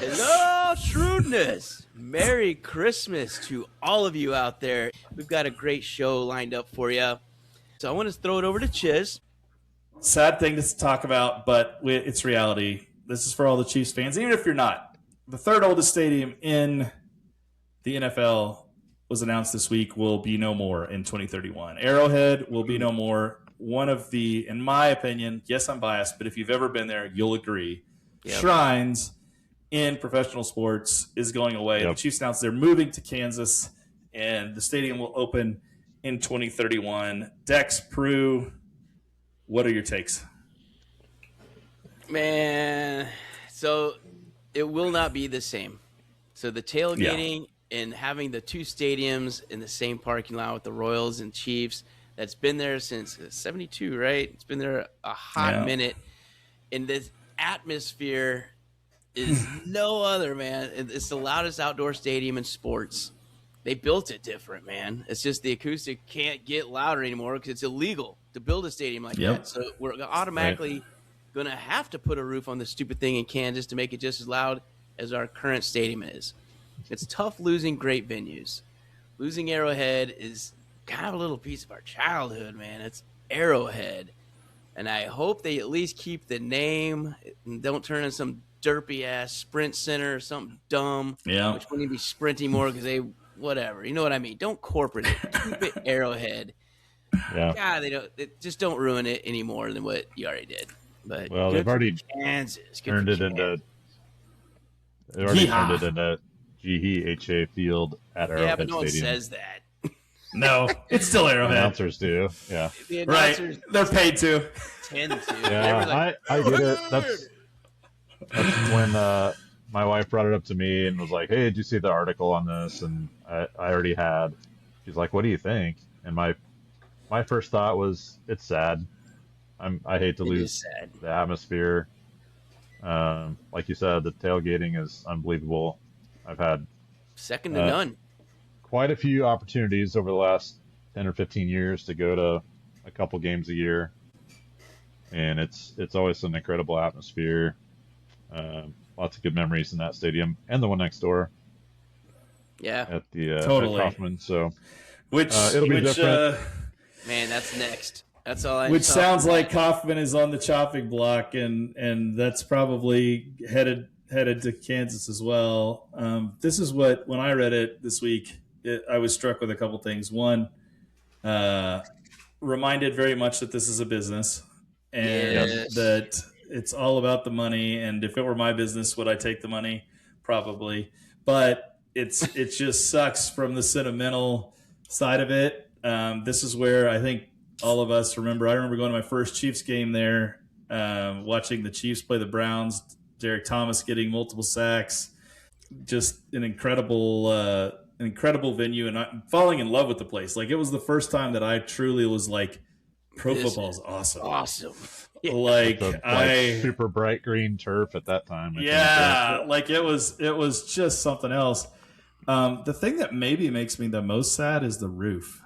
Hello, shrewdness. Merry Christmas to all of you out there. We've got a great show lined up for you. So I want to throw it over to Chiz. Sad thing to talk about, but it's reality. This is for all the Chiefs fans, even if you're not. The third oldest stadium in the NFL was announced this week will be no more in 2031. Arrowhead will be no more. One of the, in my opinion, yes, I'm biased, but if you've ever been there, you'll agree, shrines in professional sports is going away. The Chiefs announced they're moving to Kansas, and the stadium will open in 2031. Dex, Prue, what are your takes? Man, so it will not be the same. So the tailgating and having the two stadiums in the same parking lot with the Royals and Chiefs, that's been there since 72, right? It's been there a hot minute. And this atmosphere is no other, man. It's the loudest outdoor stadium in sports. They built it different, man. It's just the acoustic can't get louder anymore because it's illegal to build a stadium like that. So we're automatically going to have to put a roof on the stupid thing in Kansas to make it just as loud as our current stadium is. It's tough losing great venues. Losing Arrowhead is kind of a little piece of our childhood, man. It's Arrowhead. And I hope they at least keep the name and don't turn in some derpy-ass Sprint Center or something dumb, which wouldn't even be sprinting more because they – whatever. You know what I mean? Don't corporate it. Keep it Arrowhead. God, they just don't ruin it any more than what you already did. But they've already Kansas. turned it into GEHA Field at Arrowhead Yeah, but no Stadium. one says that. No, it's still Arrowhead. Announcers do, The announcers they're paid to. tend to. Yeah, I get it. That's when my wife brought it up to me and was like, "Hey, did you see the article on this?" And I already had. She's like, "What do you think?" And my first thought was, "It's sad. I hate to lose the atmosphere." Like you said, the tailgating is unbelievable. I've had second to none. Quite a few opportunities over the last 10 or 15 years to go to a couple games a year, and it's always an incredible atmosphere. Lots of good memories in that stadium and the one next door. At the at Kaufman. So it'll be different. Man, that's next. That's all I. Which sounds like Kaufman is on the chopping block, and that's probably headed to Kansas as well. This is what, when I read it this week, I was struck with a couple things. One, reminded very much that this is a business, and that it's all about the money. And if it were my business, would I take the money? Probably. But it just sucks from the sentimental side of it. This is where I think all of us remember. I remember going to my first Chiefs game there, watching the Chiefs play the Browns. Derek Thomas getting multiple sacks. Just an incredible venue, and I'm falling in love with the place. Like, it was the first time that I truly was like, pro football is awesome. Awesome. Yeah. Like super bright green turf at that time. Like it was just something else. The thing that maybe makes me the most sad is the roof.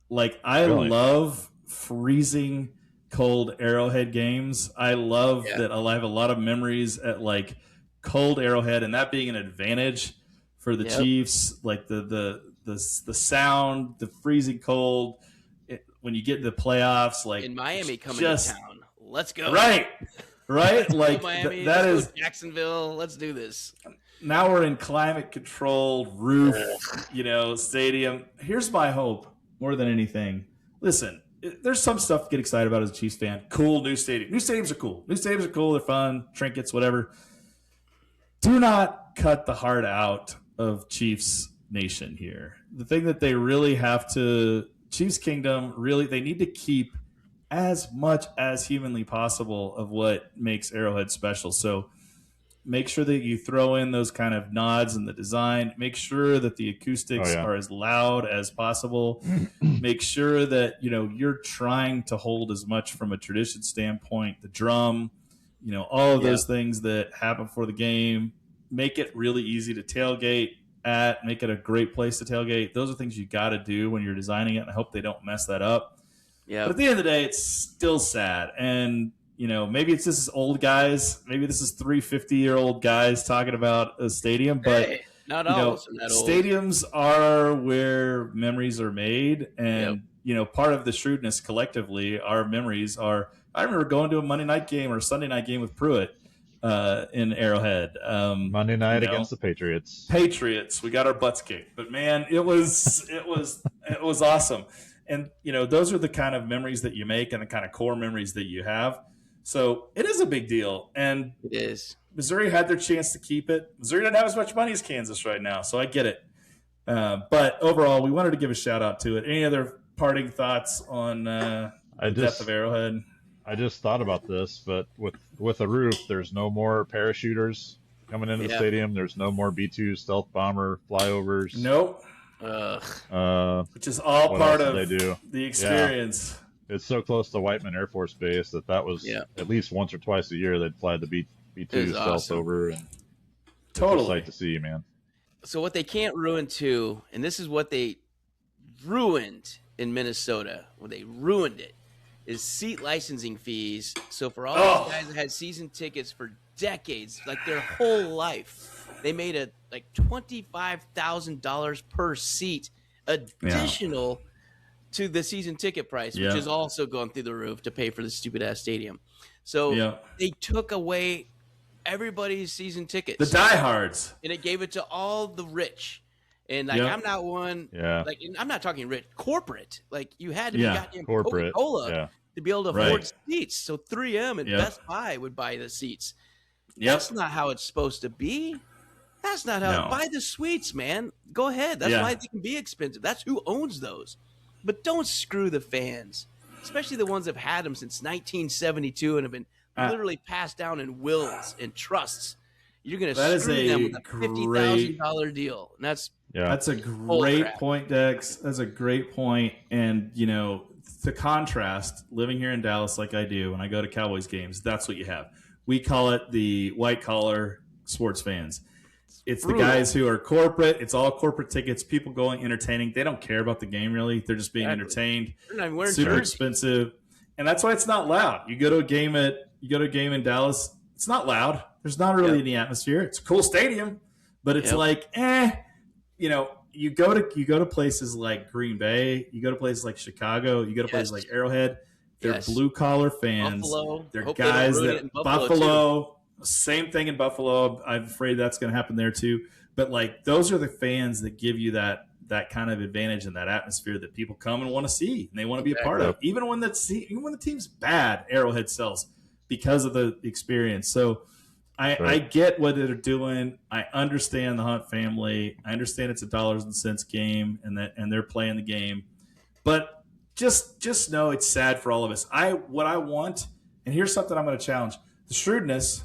Like, I love freezing cold Arrowhead games. I love that. I have a lot of memories at like cold Arrowhead, and that being an advantage for the Chiefs. Like the sound, the freezing cold. When you get into the playoffs, like in Miami coming to town, let's go. Right. Like Miami, that is Jacksonville. Let's do this. Now we're in climate controlled roof, stadium. Here's my hope more than anything. Listen, there's some stuff to get excited about as a Chiefs fan. Cool new stadium. New stadiums are cool. They're fun. Trinkets, whatever. Do not cut the heart out of Chiefs Nation here. The thing that they really have to, Chiefs Kingdom, really, they need to keep as much as humanly possible of what makes Arrowhead special. So make sure that you throw in those kind of nods in the design. Make sure that the acoustics are as loud as possible. Make sure that, you're trying to hold as much from a tradition standpoint, the drum, all of those things that happen for the game. Make it really easy to tailgate at, make it a great place to tailgate. Those are things you got to do when you're designing it, and I hope they don't mess that up. Yeah. But at the end of the day, it's still sad. And maybe it's just old guys. Maybe this is 350-year-old guys talking about a stadium, but Hey, not all of us are that old. stadiums are where memories are made, and part of the shrewdness collectively, our memories are. I remember going to a Monday night game or a Sunday night game with Pruitt in Arrowhead. Monday night against the Patriots. We got our butts kicked, but man, it was awesome. And those are the kind of memories that you make and the kind of core memories that you have. So it is a big deal, and it is. Missouri had their chance to keep it. Missouri doesn't have as much money as Kansas right now, so I get it. But overall, we wanted to give a shout out to it. Any other parting thoughts on the depth of Arrowhead? I just thought about this, but with a roof, there's no more parachuters coming into the stadium. There's no more B-2 stealth bomber flyovers. Nope. Which is all part of the experience. Yeah. It's so close to Whiteman Air Force Base that was at least once or twice a year they'd fly the B-2 stealth over. And totally. It's a sight to see, man. So what they can't ruin too, and this is what they ruined in Minnesota, when they ruined it, is seat licensing fees. So for all these guys that had season tickets for decades, like their whole life, they made a $25,000 per seat additional to the season ticket price, which is also going through the roof to pay for the stupid ass stadium. So they took away everybody's season tickets, the diehards, and it gave it to all the rich. And I'm not one. Like, I'm not talking rich, corporate. Like, you had to be goddamn corporate Coca-Cola to be able to afford seats. So 3M and Best Buy would buy the seats. That's not how it's supposed to be. That's not how. Buy the suites, man. Go ahead. That's why they can be expensive. That's who owns those. But don't screw the fans, especially the ones that have had them since 1972 and have been literally passed down in wills and trusts. You're going to screw them with a $50,000 deal. And that's a great point, Dex. That's a great point. And, to contrast, living here in Dallas like I do, when I go to Cowboys games, that's what you have. We call it the white-collar sports fans. It's the guys who are corporate. It's all corporate tickets. People going entertaining. They don't care about the game, really. They're just being entertained. They're not even wearing super jerseys. Expensive. And that's why it's not loud. You go to a game in Dallas, it's not loud. There's not really any atmosphere. It's a cool stadium, but it's you go to places like Green Bay, you go to places like Chicago, you go to places like Arrowhead. They're blue collar fans. Buffalo. They're guys that Buffalo. Same thing in Buffalo. I'm afraid that's going to happen there too. But those are the fans that give you that kind of advantage and that atmosphere that people come and want to see and they want to be a part of. Even when the team's bad, Arrowhead sells because of the experience. So I get what they're doing. I understand the Hunt family. I understand it's a dollars and cents game and they're playing the game. But just know it's sad for all of us. What I want, and here's something I'm going to challenge. The shrewdness,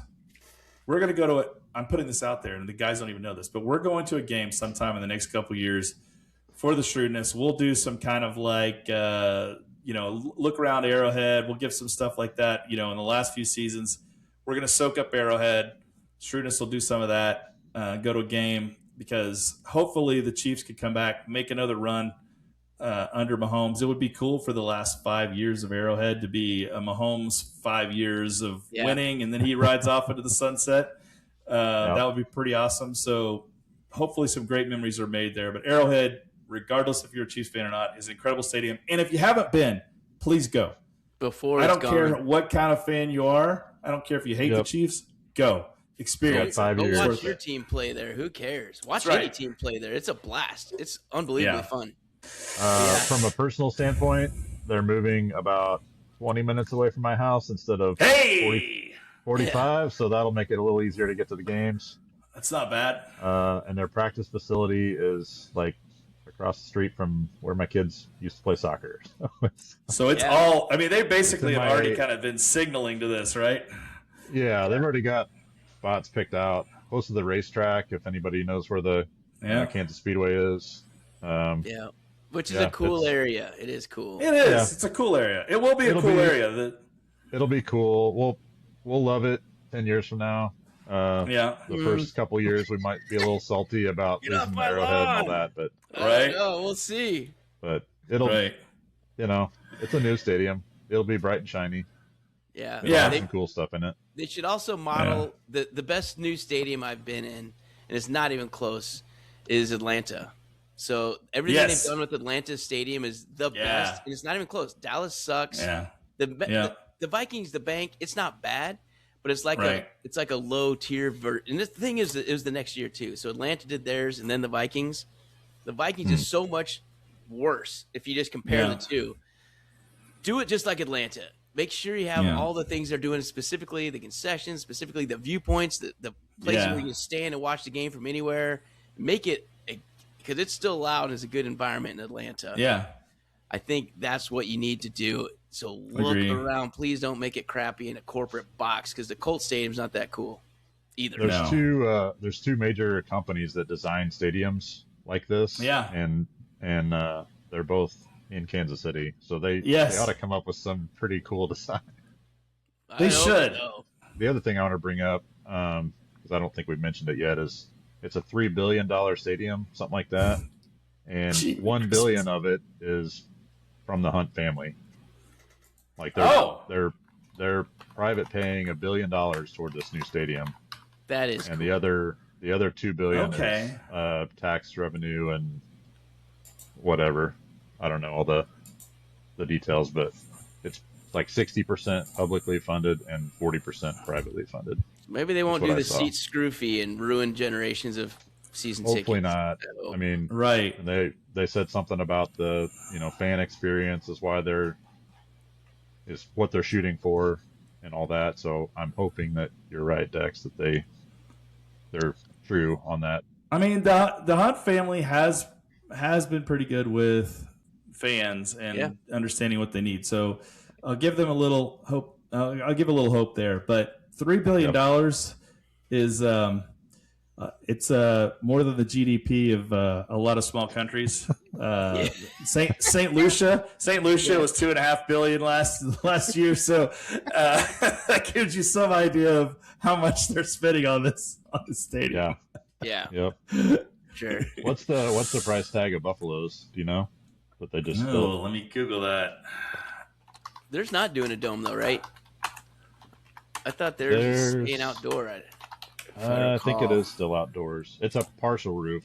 we're going to go to it. I'm putting this out there, and the guys don't even know this, but we're going to a game sometime in the next couple of years for the shrewdness. We'll do some kind of look around Arrowhead. We'll give some stuff like that. In the last few seasons, we're going to soak up Arrowhead. Shrewdness will do some of that, go to a game, because hopefully the Chiefs could come back, make another run under Mahomes. It would be cool for the last 5 years of Arrowhead to be a Mahomes 5 years of winning, and then he rides off into the sunset. That would be pretty awesome. So hopefully some great memories are made there. But Arrowhead, regardless if you're a Chiefs fan or not, is an incredible stadium. And if you haven't been, please go. I don't care what kind of fan you are. I don't care if you hate the Chiefs. Go. Experience. Go watch your team play there. Who cares? Watch any team play there. It's a blast. It's unbelievably fun. From a personal standpoint, they're moving about 20 minutes away from my house instead of 45, so that'll make it a little easier to get to the games. That's not bad. And their practice facility is across the street from where my kids used to play soccer. So it's all, they basically have already kind of been signaling to this, right? Yeah, they've already got spots picked out close to the racetrack, if anybody knows where the Kansas Speedway is. Which is a cool area. It is cool. It is. Yeah. It's a cool area. It will be a cool area. It'll be cool. We'll love it 10 years from now. The first couple years we might be a little salty about losing Arrowhead and all that, but we'll see. But it'll it's a new stadium. It'll be bright and shiny. Yeah. There's Yeah. some cool stuff in it. They should also model the best new stadium I've been in, and it's not even close, is Atlanta. So everything they've done with Atlanta Stadium is the best, and it's not even close. Dallas sucks. Yeah. The Vikings, the bank, it's not bad, but it's like a low tier And the thing is, it was the next year too. So Atlanta did theirs, and then the Vikings. The Vikings is so much worse if you just compare the two. Do it just like Atlanta. Make sure you have all the things they're doing, specifically the concessions, specifically the viewpoints, the places where you can stand and watch the game from anywhere. Make it because it's still loud and it's a good environment in Atlanta. Yeah. I think that's what you need to do. So look around. Please don't make it crappy in a corporate box because the Colts Stadium's not that cool either. There's two major companies that design stadiums like this. Yeah. And they're both in Kansas City. So they ought to come up with some pretty cool design. They should. The other thing I want to bring up, because I don't think we've mentioned it yet, is it's a $3 billion stadium, something like that. And $1 billion of it is from the Hunt family. Like they're private paying $1 billion toward this new stadium. That is and cool. the other $2 billion is tax revenue and whatever. I don't know all the details, but it's like 60% publicly funded and 40% privately funded. Maybe they won't do the seat screw fee and ruin generations of season tickets. Hopefully not. I mean, right. And they said something about the fan experience is what they're shooting for and all that. So I'm hoping that you're right, Dex, that they're true on that. I mean, the Hunt family has been pretty good with fans and understanding what they need. So I'll give them a little hope. I'll give a little hope there. But $3 billion is it's more than the GDP of a lot of small countries. Saint Lucia was $2.5 billion last year. So that gives you some idea of how much they're spending on this stadium. Yeah. Yep. Sure. What's the price tag of Buffalo's? Do you know? That they just built? Let me Google that. There's not doing a dome though, right? I thought there's an outdoor. I think it is still outdoors. It's a partial roof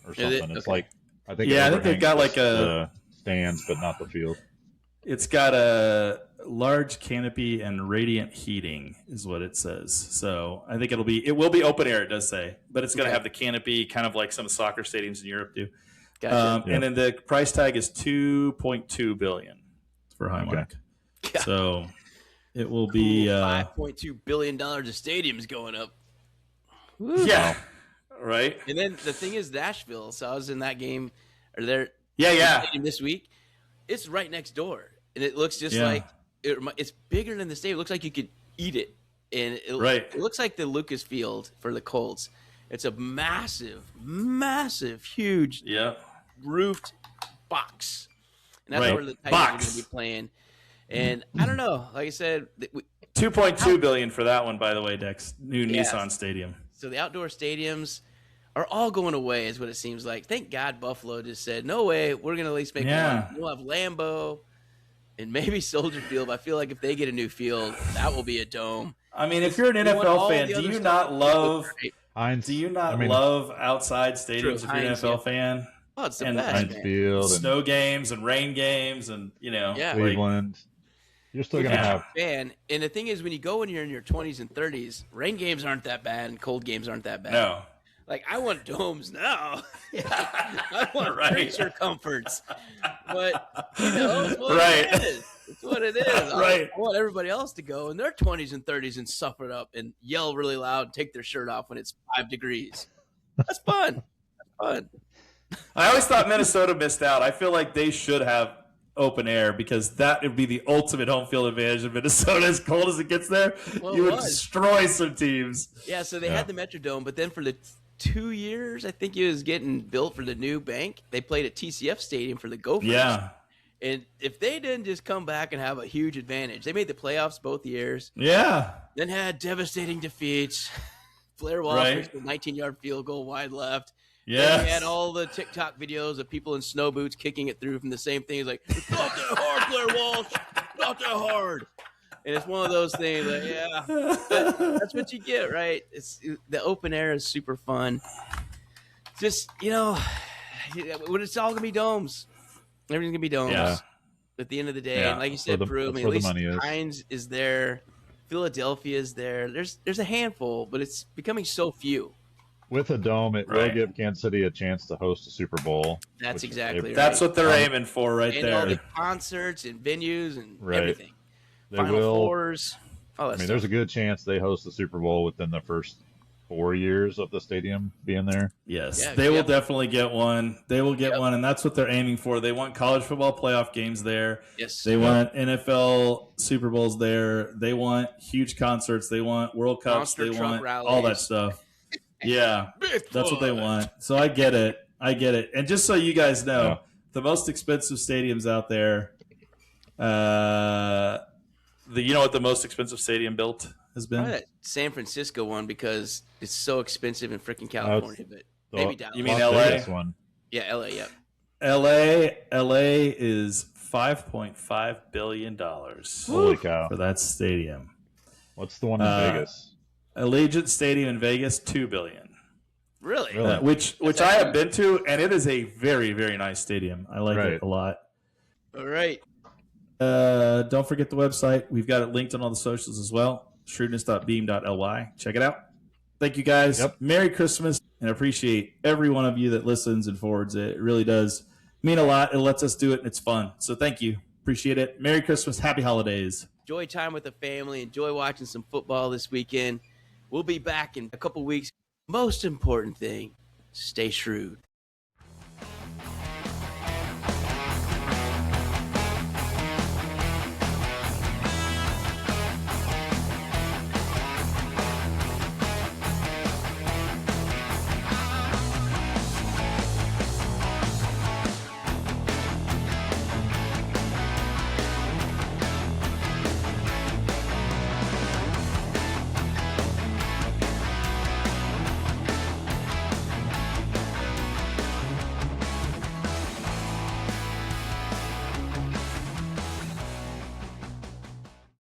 or something. It's like I think they've got like a stands, but not the field. It's got a large canopy and radiant heating, is what it says. So I think it will be open air. It does say, but it's going to have the canopy, kind of like some soccer stadiums in Europe do. Gotcha. And then the price tag is $2.2 billion for Highmark. Okay. So it will be $5.2 billion of stadiums going up. Woo. Yeah, right. And then the thing is, Nashville. So I was in that game, or there. This week, it's right next door, and it looks just like it's bigger than the stadium. It looks like you could eat it, and it looks like the Lucas Field for the Colts. It's a massive, huge, roofed box, and that's where the Titans are going to be playing. And I don't know, like I said, $2.2 billion for that one, by the way, Dex. New Nissan Stadium. So the outdoor stadiums are all going away, is what it seems like. Thank God Buffalo just said, no way, we're going to at least make one. We'll have Lambeau and maybe Soldier Field. I feel like if they get a new field, that will be a dome. I mean, if you're an NFL fan, do you not love outside stadiums if you're an NFL fan? Oh, it's the best, Field snow games and rain games and, Cleveland. You're still going to have fan. And the thing is, when you go when you're in your 20s and 30s, rain games aren't that bad and cold games aren't that bad. No. Like, I want domes now. I want creature comforts. But, it's what it is. It's what it is. I want everybody else to go in their 20s and 30s and suffer it up and yell really loud and take their shirt off when it's 5 degrees. That's fun. I always thought Minnesota missed out. I feel like they should have open air because that would be the ultimate home field advantage of Minnesota. As cold as it gets there, you would destroy some teams. Yeah, so they had the Metrodome, but then for the 2 years, I think it was getting built for the new bank, they played at TCF Stadium for the Gophers. Yeah. And if they didn't just come back and have a huge advantage, they made the playoffs both years. Yeah. Then had devastating defeats. Blair Walsh with a 19-yard field goal wide left. Yeah, we had all the TikTok videos of people in snow boots kicking it through from the same thing. It's like, it's not that hard, Blair Walsh. Not that hard. And it's one of those things like, yeah, but that's what you get, right? It's the open air is super fun. Just, when it's all gonna be domes, everything's gonna be domes. Yeah. At the end of the day, Yeah. and like you said, Brew, I mean, where at the least money is. Hines is there, Philadelphia is there. There's a handful, but it's becoming so few. With a dome, it will Right. give Kansas City a chance to host a Super Bowl. That's which exactly they- right. That's what they're aiming for right And all the there. concerts and venues and Right. everything. They Final will. Fours. All that I mean, stuff. there's a good chance they host the Super Bowl within the first 4 years of the stadium being there. Yes, Yeah, they will yep. definitely get one. They will get Yep. one, and that's what they're aiming for. They want college football playoff games there. Yes. They want NFL Super Bowls there. They want huge concerts. They want World Cups. Monster They truck want rallies. all that stuff. Yeah, that's what they want. So I get it. And just so you guys know, Yeah. the most expensive stadiums out there. You know what the most expensive stadium built has been? Probably that San Francisco one because it's so expensive in freaking California, but maybe Dallas. You mean Las LA? Vegas one. Yeah, LA, yep. LA is $5.5 billion Holy cow. for that stadium. What's the one in Vegas? Allegiant Stadium in Vegas, $2 billion. Really? Really? Which I have been to, and it is a very, very nice stadium. I like Right. it a lot. All right. Don't forget the website. We've got it linked on all the socials as well. Shrewdness.beam.ly. Check it out. Thank you guys. Yep. Merry Christmas, and appreciate every one of you that listens and forwards it. It really does mean a lot. It lets us do it, and it's fun. So thank you. Appreciate it. Merry Christmas. Happy holidays. Enjoy time with the family. Enjoy watching some football this weekend. We'll be back in a couple weeks. Most important thing, stay shrewd.